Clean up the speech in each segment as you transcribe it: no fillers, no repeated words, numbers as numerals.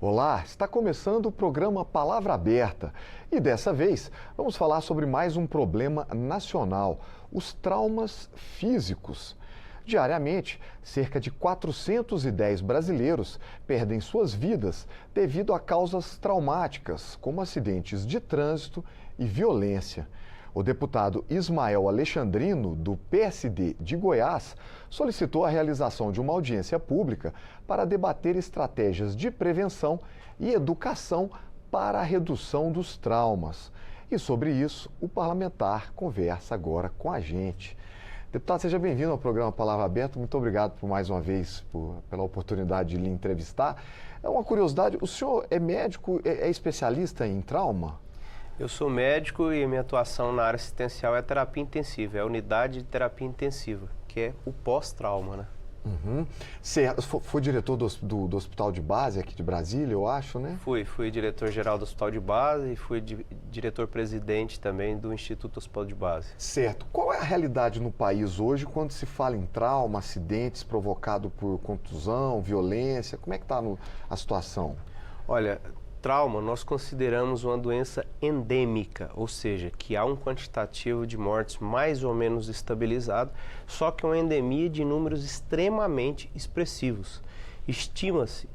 Olá, está começando o programa Palavra Aberta e dessa vez vamos falar sobre mais um problema nacional, os traumas físicos. Diariamente, cerca de 410 brasileiros perdem suas vidas devido a causas traumáticas, como acidentes de trânsito e violência. O deputado Ismael Alexandrino, do PSD de Goiás, solicitou a realização de uma audiência pública para debater estratégias de prevenção e educação para a redução dos traumas. E sobre isso, o parlamentar conversa agora com a gente. Deputado, seja bem-vindo ao programa Palavra Aberta. Muito obrigado por mais uma vez pela oportunidade de lhe entrevistar. É uma curiosidade, o senhor é médico, é especialista em trauma? Eu sou médico e minha atuação na área assistencial é terapia intensiva, é a unidade de terapia intensiva, que é o pós-trauma, né? Uhum. Você foi diretor do Hospital de Base aqui de Brasília, eu acho, né? Fui diretor-geral do Hospital de Base e fui diretor-presidente também do Instituto Hospital de Base. Certo. Qual é a realidade no país hoje quando se fala em trauma, acidentes provocados por contusão, violência? Como é que está a situação? Olha, trauma nós consideramos uma doença endêmica, ou seja, que há um quantitativo de mortes mais ou menos estabilizado, só que é uma endemia de números extremamente expressivos. Estima-se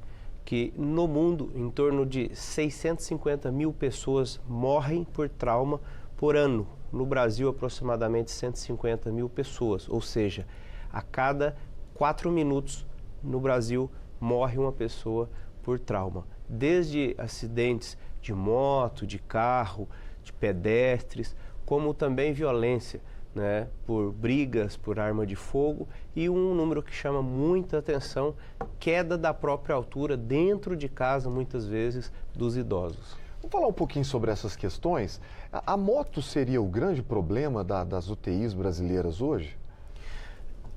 que no mundo em torno de 650 mil pessoas morrem por trauma por ano. No Brasil, aproximadamente 150 mil pessoas, ou seja, a cada 4 minutos no Brasil morre uma pessoa por trauma. Desde acidentes de moto, de carro, de pedestres, como também violência, né, por brigas, por arma de fogo e um número que chama muita atenção, queda da própria altura dentro de casa, muitas vezes, dos idosos. Vamos falar um pouquinho sobre essas questões. A moto seria o grande problema das UTIs brasileiras hoje?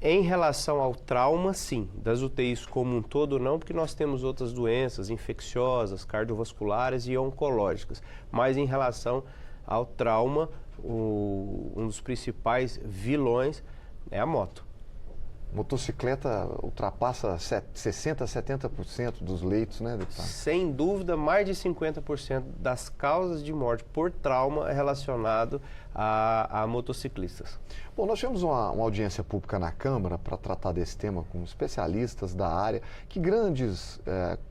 Em relação ao trauma, sim. Das UTIs como um todo, não, porque nós temos outras doenças infecciosas, cardiovasculares e oncológicas. Mas em relação ao trauma, um dos principais vilões é a moto. Motocicleta ultrapassa 60% a 70% dos leitos, né, deputado? Sem dúvida, mais de 50% das causas de morte por trauma é relacionado a motociclistas. Bom, nós tivemos uma audiência pública na Câmara para tratar desse tema com especialistas da área. Que grandes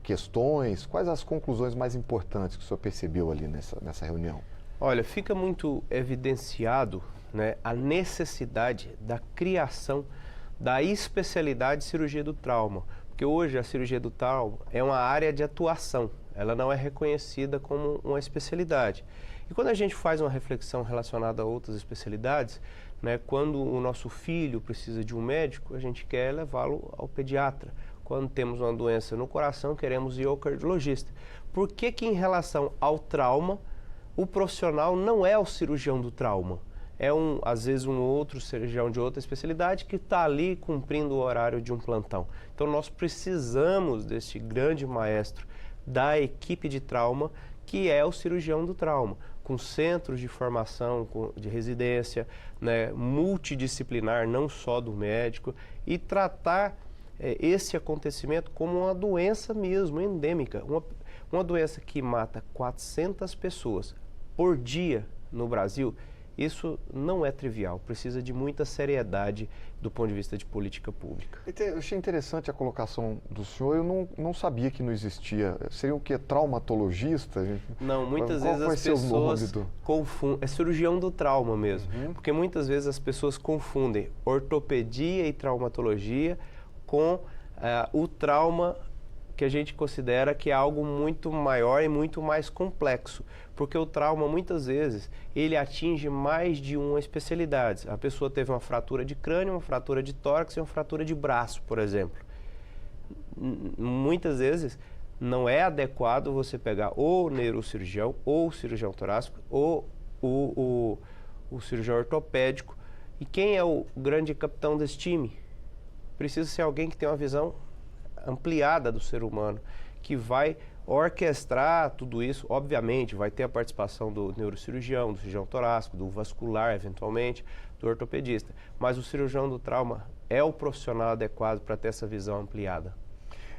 questões, quais as conclusões mais importantes que o senhor percebeu ali nessa reunião? Olha, fica muito evidenciado, né, a necessidade da criação da especialidade de cirurgia do trauma, porque hoje a cirurgia do trauma é uma área de atuação, ela não é reconhecida como uma especialidade. E quando a gente faz uma reflexão relacionada a outras especialidades, né, quando o nosso filho precisa de um médico, a gente quer levá-lo ao pediatra. Quando temos uma doença no coração, queremos ir ao cardiologista. Por que que em relação ao trauma, o profissional não é o cirurgião do trauma? É às vezes um outro cirurgião de outra especialidade que está ali cumprindo o horário de um plantão. Então nós precisamos deste grande maestro da equipe de trauma, que é o cirurgião do trauma, com centros de formação, de residência, né, multidisciplinar, não só do médico, e tratar esse acontecimento como uma doença mesmo, endêmica, uma doença que mata 400 pessoas por dia no Brasil. Isso não é trivial, precisa de muita seriedade do ponto de vista de política pública. Eu achei interessante a colocação do senhor, eu não sabia que não existia. Seria o quê? Traumatologista? Não, muitas vezes as pessoas confundem, é cirurgião do trauma mesmo, porque muitas vezes as pessoas confundem ortopedia e traumatologia com o trauma que a gente considera que é algo muito maior e muito mais complexo, porque o trauma muitas vezes ele atinge mais de uma especialidade. A pessoa teve uma fratura de crânio, uma fratura de tórax e uma fratura de braço, por exemplo. Muitas vezes não é adequado você pegar ou o neurocirurgião, ou o cirurgião torácico, ou o cirurgião ortopédico. E quem é o grande capitão desse time? Precisa ser alguém que tem uma visão ampliada do ser humano, que vai orquestrar tudo isso. Obviamente vai ter a participação do neurocirurgião, do cirurgião torácico, do vascular eventualmente, do ortopedista, mas o cirurgião do trauma é o profissional adequado para ter essa visão ampliada.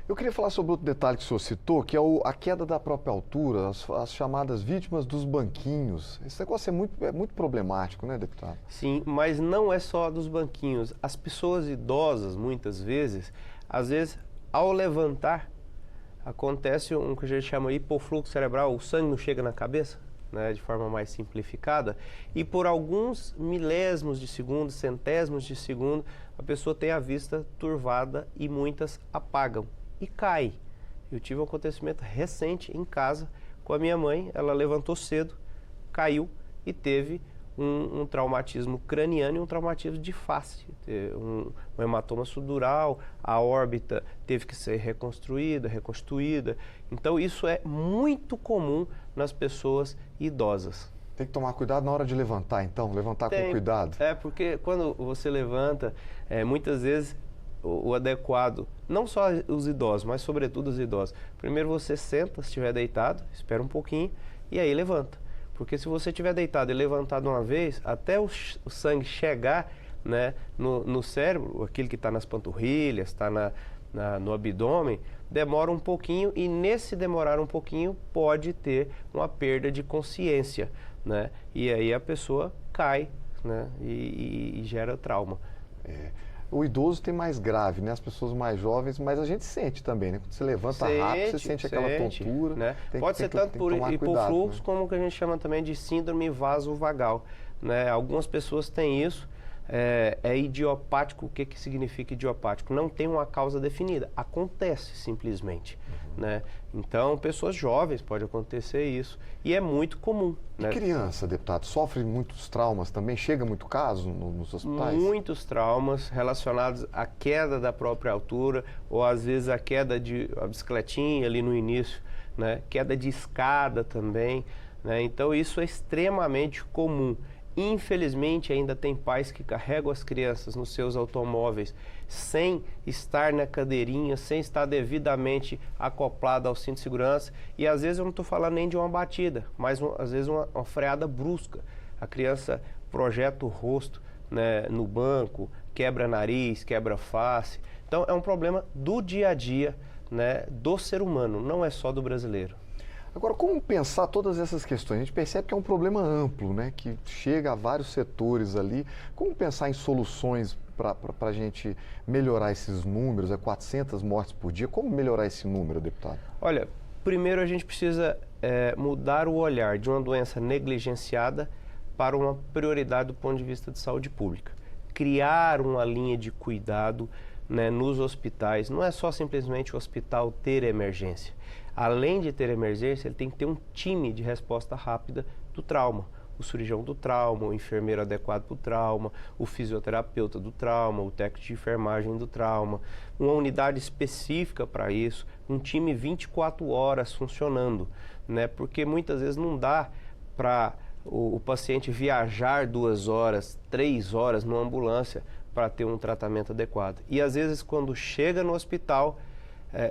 Eu queria falar sobre outro detalhe que o senhor citou, que é a queda da própria altura, as chamadas vítimas dos banquinhos. Esse negócio é muito problemático, né, deputado? Sim, mas não é só dos banquinhos. As pessoas idosas, muitas vezes, às vezes, ao levantar, acontece um que a gente chama de hipofluxo cerebral, o sangue não chega na cabeça, né, de forma mais simplificada, e por alguns milésimos de segundo, centésimos de segundo, a pessoa tem a vista turvada e muitas apagam e cai. Eu tive um acontecimento recente em casa com a minha mãe, ela levantou cedo, caiu e teve um traumatismo craniano e um traumatismo de face, um hematoma subdural, a órbita teve que ser reconstruída. Então isso é muito comum nas pessoas idosas. Tem que tomar cuidado na hora de levantar, então, levantar com cuidado. Porque quando você levanta, muitas vezes o adequado, não só os idosos, mas sobretudo os idosos. Primeiro você senta, se estiver deitado, espera um pouquinho e aí levanta. Porque se você estiver deitado e levantado uma vez, até o sangue chegar, né, no cérebro, aquele que está nas panturrilhas, está no abdômen, demora um pouquinho e nesse demorar um pouquinho pode ter uma perda de consciência, né? E aí a pessoa cai, né, e gera trauma. O idoso tem mais grave, né? As pessoas mais jovens, mas a gente sente também, né? Quando você levanta rápido, você sente aquela tontura. Né? Pode ser tanto por hipofluxo, como o que a gente chama também de síndrome vasovagal, né? Algumas pessoas têm isso. É idiopático. O que significa idiopático? Não tem uma causa definida, acontece simplesmente, né? Então, pessoas jovens pode acontecer isso e é muito comum, né? E criança, deputado, sofre muitos traumas também? Chega muito caso nos hospitais? Muitos traumas relacionados à queda da própria altura ou às vezes a queda de a bicicletinha ali no início, né? Queda de escada também, né? Então isso é extremamente comum. Infelizmente, ainda tem pais que carregam as crianças nos seus automóveis sem estar na cadeirinha, sem estar devidamente acoplado ao cinto de segurança. E às vezes eu não estou falando nem de uma batida, mas às vezes uma freada brusca. A criança projeta o rosto, né, no banco, quebra nariz, quebra face. Então é um problema do dia a dia, né, do ser humano, não é só do brasileiro. Agora, como pensar todas essas questões? A gente percebe que é um problema amplo, né? Que chega a vários setores ali. Como pensar em soluções para a gente melhorar esses números? 400 mortes por dia. Como melhorar esse número, deputado? Olha, primeiro a gente precisa mudar o olhar de uma doença negligenciada para uma prioridade do ponto de vista de saúde pública. Criar uma linha de cuidado, né, nos hospitais. Não é só simplesmente o hospital ter emergência. Além de ter emergência, ele tem que ter um time de resposta rápida do trauma. O cirurgião do trauma, o enfermeiro adequado para o trauma, o fisioterapeuta do trauma, o técnico de enfermagem do trauma, uma unidade específica para isso, um time 24 horas funcionando, né? Porque muitas vezes não dá para o paciente viajar 2 horas, 3 horas numa ambulância para ter um tratamento adequado. E às vezes quando chega no hospital,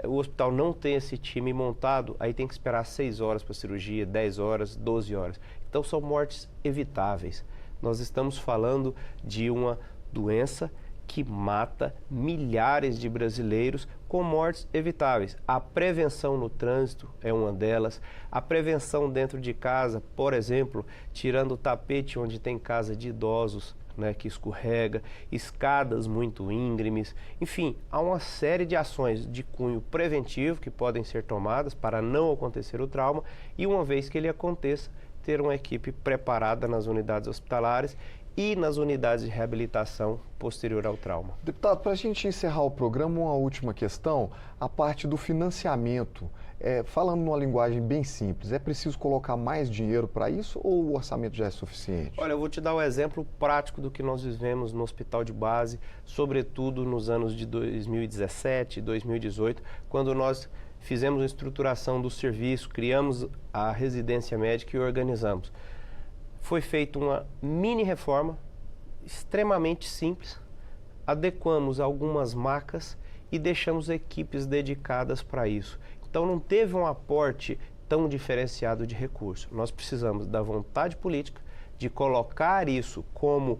o hospital não tem esse time montado, aí tem que esperar 6 horas para a cirurgia, 10 horas, 12 horas. Então são mortes evitáveis. Nós estamos falando de uma doença que mata milhares de brasileiros com mortes evitáveis. A prevenção no trânsito é uma delas. A prevenção dentro de casa, por exemplo, tirando o tapete onde tem casa de idosos, né, que escorrega, escadas muito íngremes, enfim, há uma série de ações de cunho preventivo que podem ser tomadas para não acontecer o trauma e, uma vez que ele aconteça, ter uma equipe preparada nas unidades hospitalares e nas unidades de reabilitação posterior ao trauma. Deputado, para a gente encerrar o programa, uma última questão, a parte do financiamento. Falando numa linguagem bem simples, é preciso colocar mais dinheiro para isso ou o orçamento já é suficiente? Olha, eu vou te dar um exemplo prático do que nós vivemos no hospital de base, sobretudo nos anos de 2017 e 2018, quando nós fizemos a estruturação do serviço, criamos a residência médica e organizamos. Foi feita uma mini reforma, extremamente simples, adequamos algumas macas e deixamos equipes dedicadas para isso. Então não teve um aporte tão diferenciado de recurso. Nós precisamos da vontade política de colocar isso como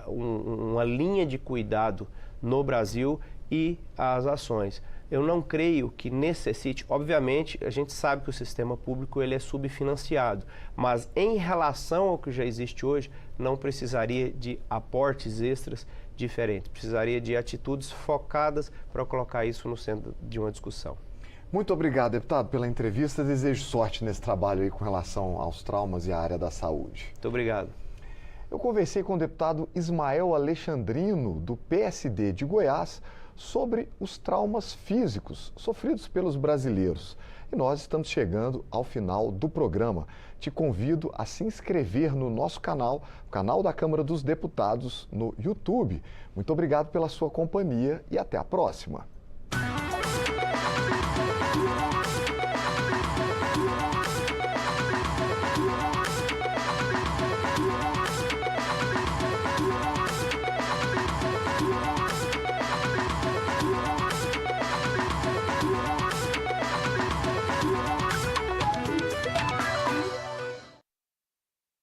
uma linha de cuidado no Brasil e as ações. Eu não creio que necessite, obviamente, a gente sabe que o sistema público ele é subfinanciado, mas em relação ao que já existe hoje, não precisaria de aportes extras diferentes, precisaria de atitudes focadas para colocar isso no centro de uma discussão. Muito obrigado, deputado, pela entrevista. Desejo sorte nesse trabalho aí com relação aos traumas e à área da saúde. Muito obrigado. Eu conversei com o deputado Ismael Alexandrino, do PSD de Goiás, sobre os traumas físicos sofridos pelos brasileiros. E nós estamos chegando ao final do programa. Te convido a se inscrever no nosso canal, o canal da Câmara dos Deputados, no YouTube. Muito obrigado pela sua companhia e até a próxima.